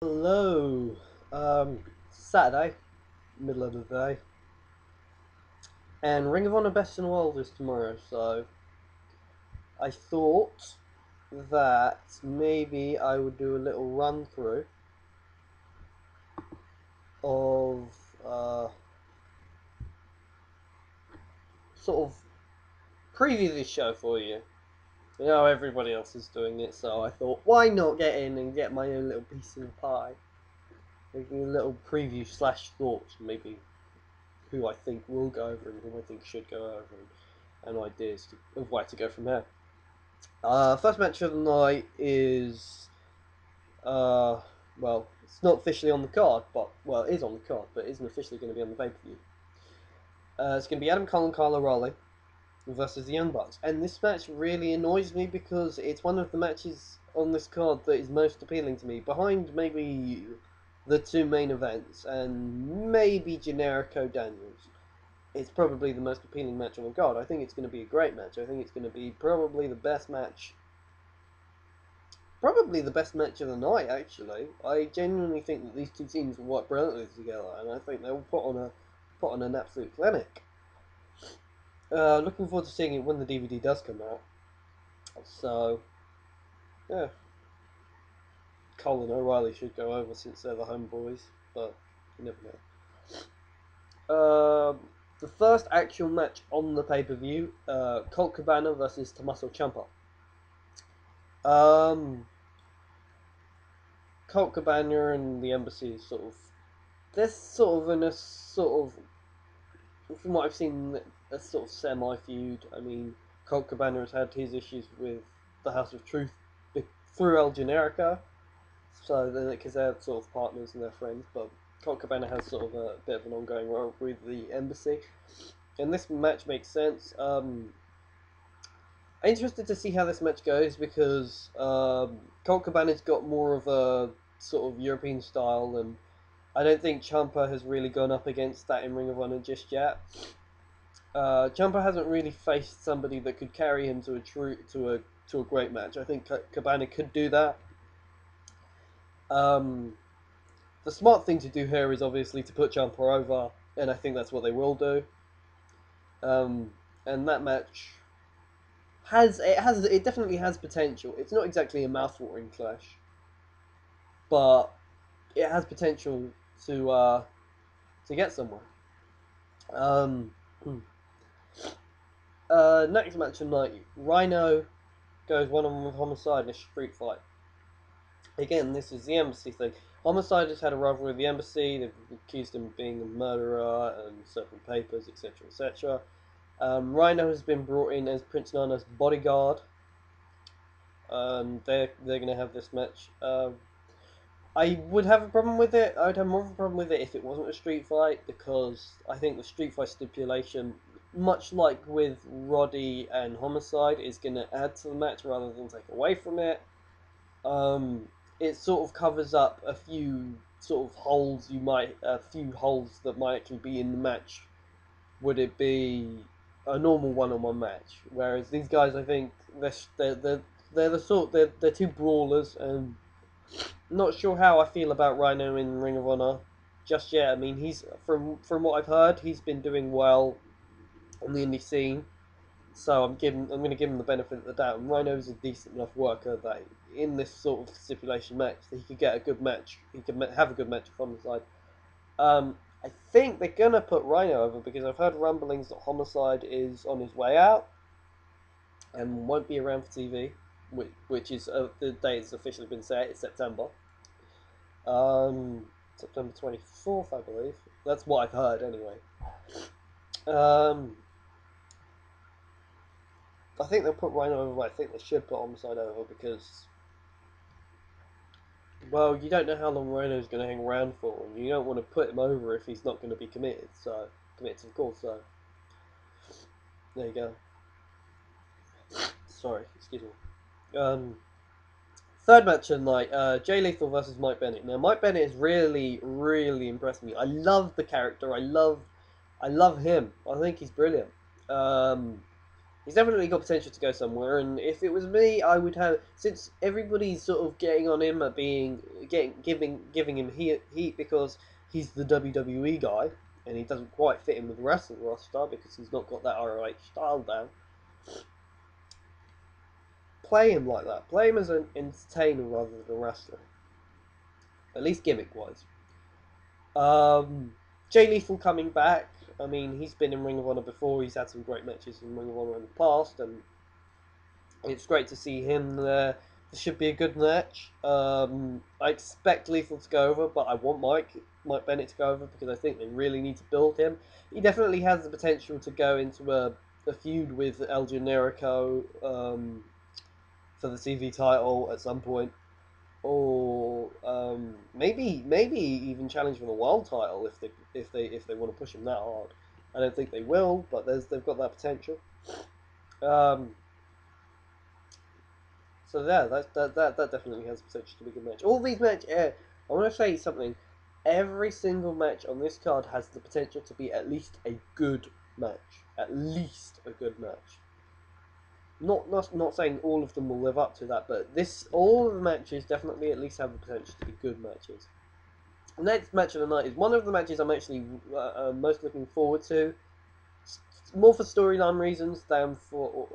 Hello. Saturday, middle of the day, and Ring of Honor Best in the World is tomorrow. So I thought that maybe I would do a little run through of sort of preview this show for you. You know everybody else is doing it, so I thought why not get in and get my own little piece of the pie. Making a little preview slash thoughts, maybe who I think will go over and who I think should go over, and ideas of where to go from there. First match of the night is, well, it's not officially on the card, but, well, it is on the card, but it isn't officially going to be on the pay-per-view. It's going to be Adam Cole and Kyle O'Reilly versus the Young Bucks, and this match really annoys me because it's one of the matches on this card that is most appealing to me, behind maybe the two main events, and maybe Generico Daniels. It's probably the most appealing match on the card. I think it's going to be a great match. I think it's going to be probably the best match of the night, actually. I genuinely think that these two teams will work brilliantly together, and I think they will put on an absolute clinic. Looking forward to seeing it when the DVD does come out. So, yeah. Cole and O'Reilly should go over since they're the homeboys, but you never know. The first actual match on the pay-per-view, Colt Cabana versus Tommaso Ciampa. Colt Cabana and the Embassy is they're sort of in a from what I've seen, a sort of semi-feud. I mean, Colt Cabana has had his issues with the House of Truth through El Generico, so because they're sort of partners and they're friends, but Colt Cabana has sort of a bit of an ongoing role with the Embassy, and this match makes sense. I'm interested to see how this match goes because Colt Cabana's got more of a sort of European style, and I don't think Ciampa has really gone up against that in Ring of Honor just yet. Ciampa hasn't really faced somebody that could carry him to a great match. I think Cabana could do that. The smart thing to do here is obviously to put Ciampa over, and I think that's what they will do. And that match it definitely has potential. It's not exactly a mouthwatering clash, but it has potential to get somewhere. Next match tonight, Rhino goes one-on-one with Homicide in a street fight. Again, this is the Embassy thing. Homicide has had a rivalry with the Embassy. They've accused him of being a murderer and serving papers, etc., etc. Rhino has been brought in as Prince Nana's bodyguard. They're going to have this match. I would have a problem with it. I would have more of a problem with it if it wasn't a street fight, because I think the street fight stipulation, much like with Roddy and Homicide, is going to add to the match rather than take away from it. It sort of covers up a few sort of holes that might actually be in the match. Would it be a normal one-on-one match? Whereas these guys, I think they're two brawlers, and not sure how I feel about Rhino in Ring of Honor just yet. I mean, he's from what I've heard, he's been doing well on the indie scene, so I'm going to give him the benefit of the doubt. And Rhino's a decent enough worker that in this sort of stipulation match, that he could get a good match. He could have a good match with Homicide. I think they're going to put Rhino over because I've heard rumblings that Homicide is on his way out and won't be around for TV, which is the date has officially been set. It's September. September 24th, I believe. That's what I've heard, anyway. I think they'll put Rhino over. I think they should put Homicide over because, well, you don't know how long Rhino's going to hang around for, and you don't want to put him over if he's not going to be committed to the call. So there you go. Sorry, excuse me. Third match of the night, Jay Lethal versus Mike Bennett. Now, Mike Bennett has really, really impressed me. I love the character. I love him. I think he's brilliant. He's definitely got potential to go somewhere, and if it was me, I would have, since everybody's sort of getting on him at giving him heat because he's the WWE guy, and he doesn't quite fit in with the wrestling roster because he's not got that ROH style down. Play him like that. Play him as an entertainer rather than a wrestler. At least gimmick-wise. Jay Lethal coming back. I mean, he's been in Ring of Honor before. He's had some great matches in Ring of Honor in the past, and it's great to see him there. This should be a good match. I expect Lethal to go over, but I want Mike Bennett to go over because I think they really need to build him. He definitely has the potential to go into a feud with El Generico for the TV title at some point, or maybe even challenge for the world title if they want to push him that hard. I don't think they will, but they've got that potential. So yeah, that definitely has potential to be a good match. All these matches, I want to say something. Every single match on this card has the potential to be at least a good match. At least a good match. Not saying all of them will live up to that, but all of the matches definitely at least have the potential to be good matches. The next match of the night is one of the matches I'm actually most looking forward to. More for storyline reasons than for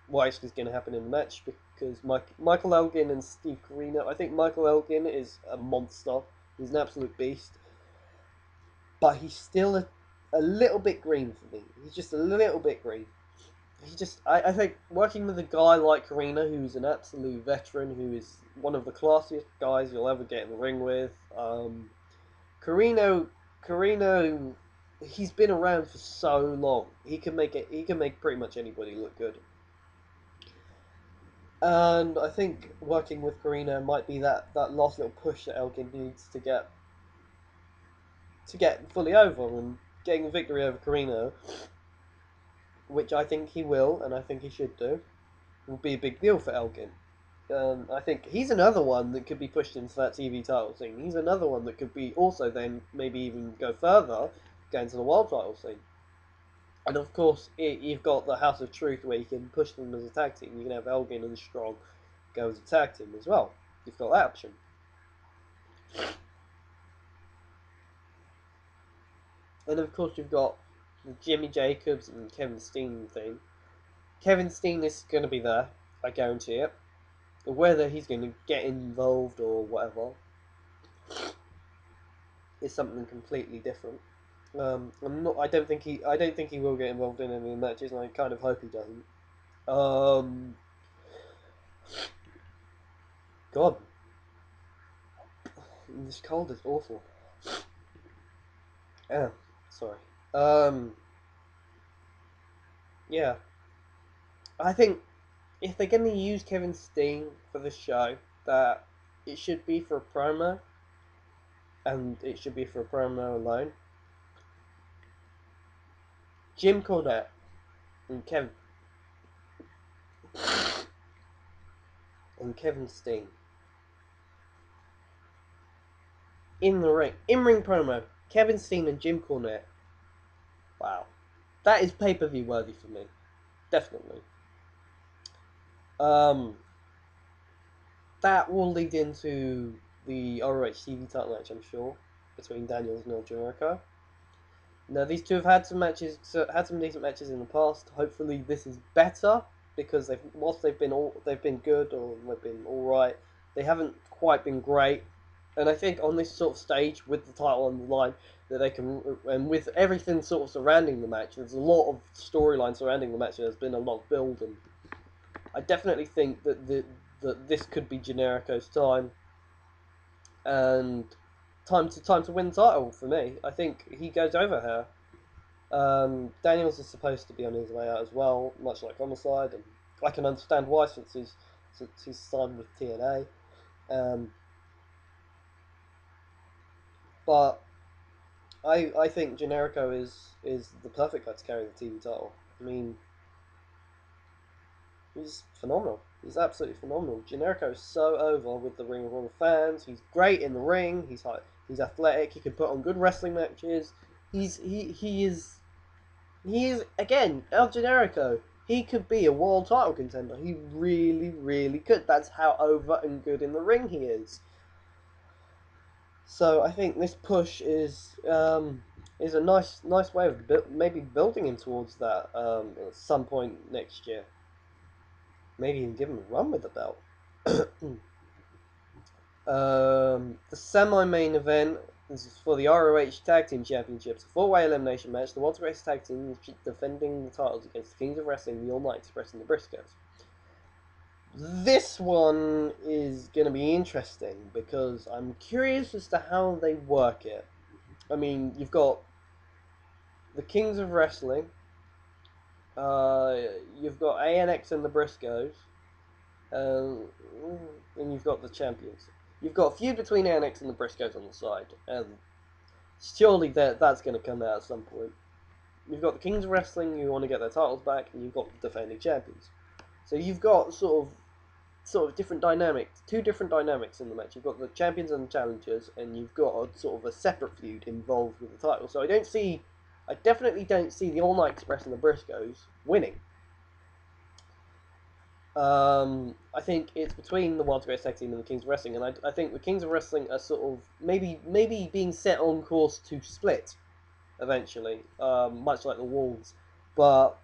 what actually is going to happen in the match, because Michael Elgin and Steve Corino. I think Michael Elgin is a monster. He's an absolute beast. But he's still a little bit green for me. He's just a little bit green. I think working with a guy like Corino, who's an absolute veteran, who is one of the classiest guys you'll ever get in the ring with. Corino, he's been around for so long. He can make pretty much anybody look good. And I think working with Corino might be that last little push that Elgin needs to get fully over, and getting a victory over Corino, which I think he will, and I think he should do, will be a big deal for Elgin. I think he's another one that could be pushed into that TV title scene. He's another one that could be also then maybe even go further, go into the world title scene. And of course, you've got the House of Truth where you can push them as a tag team. You can have Elgin and Strong go as a tag team as well. You've got that option. And of course, you've got the Jimmy Jacobs and Kevin Steen thing. Kevin Steen is going to be there, I guarantee it. Whether he's going to get involved or whatever is something completely different. I don't think he will get involved in any matches, and I kind of hope he doesn't. God, this cold is awful. Yeah, sorry. Yeah, I think if they're going to use Kevin Steen for this show, that it should be for a promo, and it should be for a promo alone. Jim Cornette and Kevin Steen in the ring, in-ring promo. Kevin Steen and Jim Cornette. Wow, that is pay-per-view worthy for me, definitely. That will lead into the ROH TV title match, I'm sure, between Daniels and El Generico. Now, these two have had some decent matches in the past. Hopefully, this is better, because whilst they've been good, or they've been all right, they haven't quite been great. And I think on this sort of stage, with the title on the line, that they can, and with everything sort of surrounding the match, there's a lot of storyline surrounding the match. There's been a lot of build, and I definitely think that this could be Generico's time, and time to win the title for me. I think he goes over here. Daniels is supposed to be on his way out as well, much like Homicide, and I can understand why, since he's signed with TNA. But I think Generico is the perfect guy to carry the TV title. I mean, he's phenomenal. He's absolutely phenomenal. Generico is so over with the Ring of Honor fans. He's great in the ring. He's athletic. He can put on good wrestling matches. He's He is, again, El Generico. He could be a world title contender. He really, really could. That's how over and good in the ring he is. So I think this push is a nice way of maybe building him towards that at some point next year. Maybe even give him a run with the belt. The semi-main event. This is for the ROH Tag Team Championships, a 4-way elimination match. The world's greatest tag team defending the titles against the Kings of Wrestling, the All Night Express, and the Briscoes. This one is going to be interesting because I'm curious as to how they work it. I mean, you've got the Kings of Wrestling, you've got ANX and the Briscoes, and you've got the champions. You've got a feud between ANX and the Briscoes on the side, and surely that's going to come out at some point. You've got the Kings of Wrestling who want to get their titles back, and you've got the defending champions. So you've got sort of different dynamics, two different dynamics in the match. You've got the champions and the challengers, and you've got sort of a separate feud involved with the title. So I definitely don't see the All Night Express and the Briscoes winning. I think it's between the World's Greatest Tag Team and the Kings of Wrestling, and I think the Kings of Wrestling are sort of maybe being set on course to split eventually, much like the Wolves. But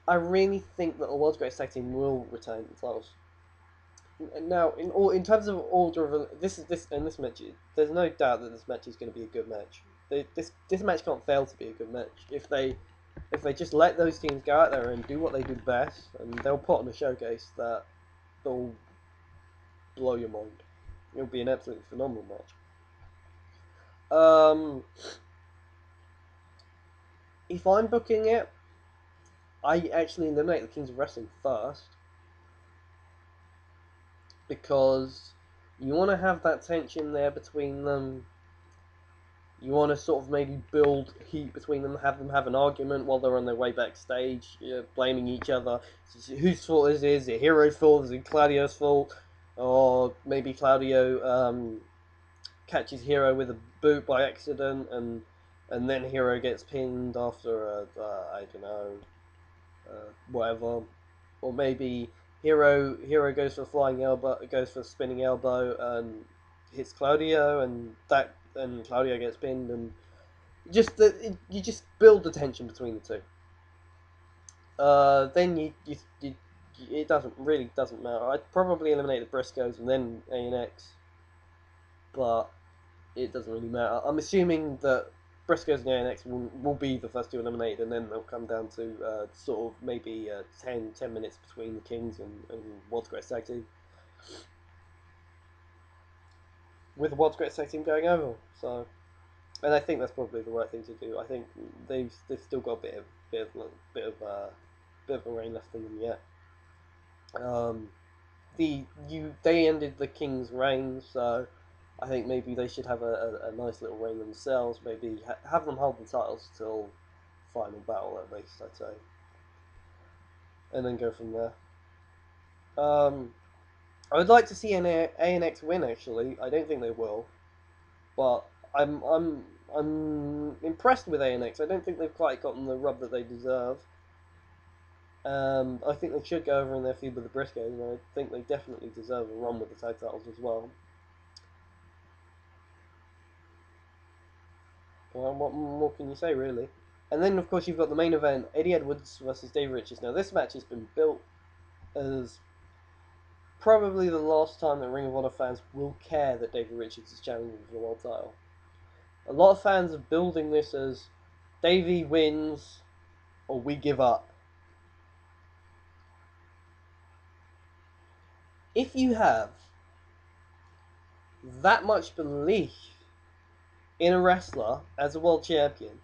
I really think that the World's Greatest Tag Team will retain the titles. Now, in terms of order of this match, there's no doubt that this match is going to be a good match. This match can't fail to be a good match if they just let those teams go out there and do what they do best, and they'll put on a showcase that'll blow your mind. It'll be an absolutely phenomenal match. If I'm booking it, I actually eliminate the Kings of Wrestling first, because you want to have that tension there between them. You want to sort of maybe build heat between them, have an argument while they're on their way backstage, blaming each other. Whose fault is it? Is it Hero's fault? Is it Claudio's fault? Or maybe Claudio catches Hero with a boot by accident, and then Hero gets pinned after I don't know, whatever. Or maybe Hero goes for a flying elbow, goes for a spinning elbow, and hits Claudio, and Claudio gets pinned, and you just build the tension between the two. Then it doesn't matter. I'd probably eliminate the Briscoes and then ANX, but it doesn't really matter. I'm assuming that Briscoes and ANX will be the first two eliminated, and then they'll come down to sort of maybe 10 minutes between the Kings and World's Greatest Tag Team, with the World's Greatest Tag Team going over. So, and I think that's probably the right thing to do. I think they've still got a bit of a reign left in them yet. They ended the King's reign, so I think maybe they should have a nice little reign themselves. Maybe have them hold the titles till final battle at least, I'd say, and then go from there. I would like to see an ANX win. Actually, I don't think they will, but I'm impressed with ANX. I don't think they've quite gotten the rub that they deserve. I think they should go over in their feud with the Briscoes, and I think they definitely deserve a run with the tag titles as well. Well, what more can you say, really? And then, of course, you've got the main event, Eddie Edwards versus Davey Richards. Now, this match has been built as probably the last time that Ring of Honor fans will care that Davey Richards is challenging for the world title. A lot of fans are building this as Davey wins or we give up. If you have that much belief in a wrestler as a world champion,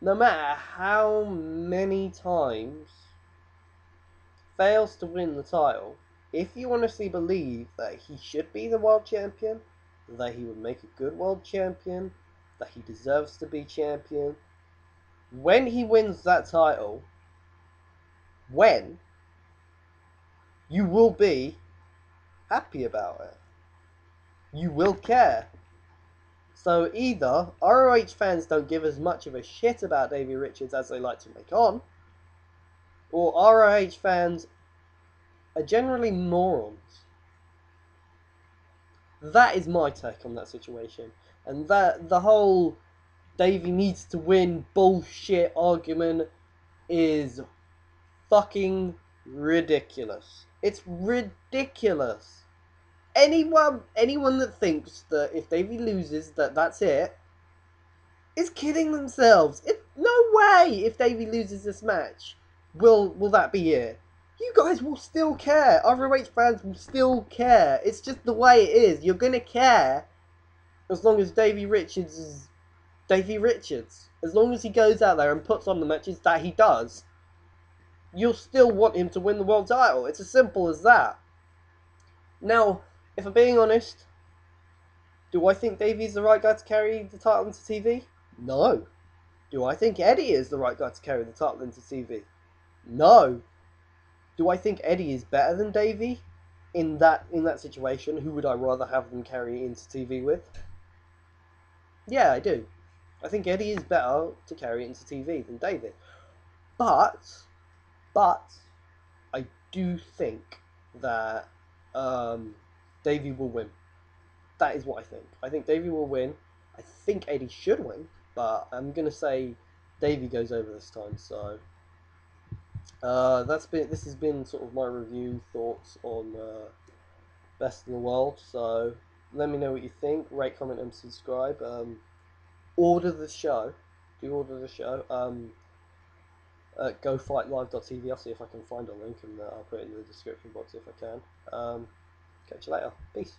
no matter how many times fails to win the title, if you honestly believe that he should be the world champion, that he would make a good world champion, that he deserves to be champion, when he wins that title, you will be happy about it. you will care. So either ROH fans don't give as much of a shit about Davey Richards as they like to make on, or ROH fans are generally morons. That is my take on that situation. And that the whole Davey needs to win bullshit argument is fucking ridiculous. It's ridiculous. Anyone that thinks that if Davey loses that's it is kidding themselves. No way if Davey loses this match will that be it. You guys will still care. ROH fans will still care. It's just the way it is. You're gonna care as long as Davey Richards is Davey Richards. As long as he goes out there and puts on the matches that he does, you'll still want him to win the world title. It's as simple as that. Now, if I'm being honest, do I think Davey's the right guy to carry the title into TV? No. Do I think Eddie is the right guy to carry the title into TV? No. Do I think Eddie is better than Davey in that situation? Who would I rather have them carry into TV with? Yeah, I do. I think Eddie is better to carry into TV than Davey. But I do think that Davey will win. That is what I think. I think Davey will win. I think Eddie should win, but I'm gonna say Davey goes over this time. So this has been sort of my review thoughts on Best in the World. So let me know what you think. Rate, comment, and subscribe. Order the show. Do order the show. GoFightLive.tv. I'll see if I can find a link and I'll put it in the description box if I can. Catch you later. Peace.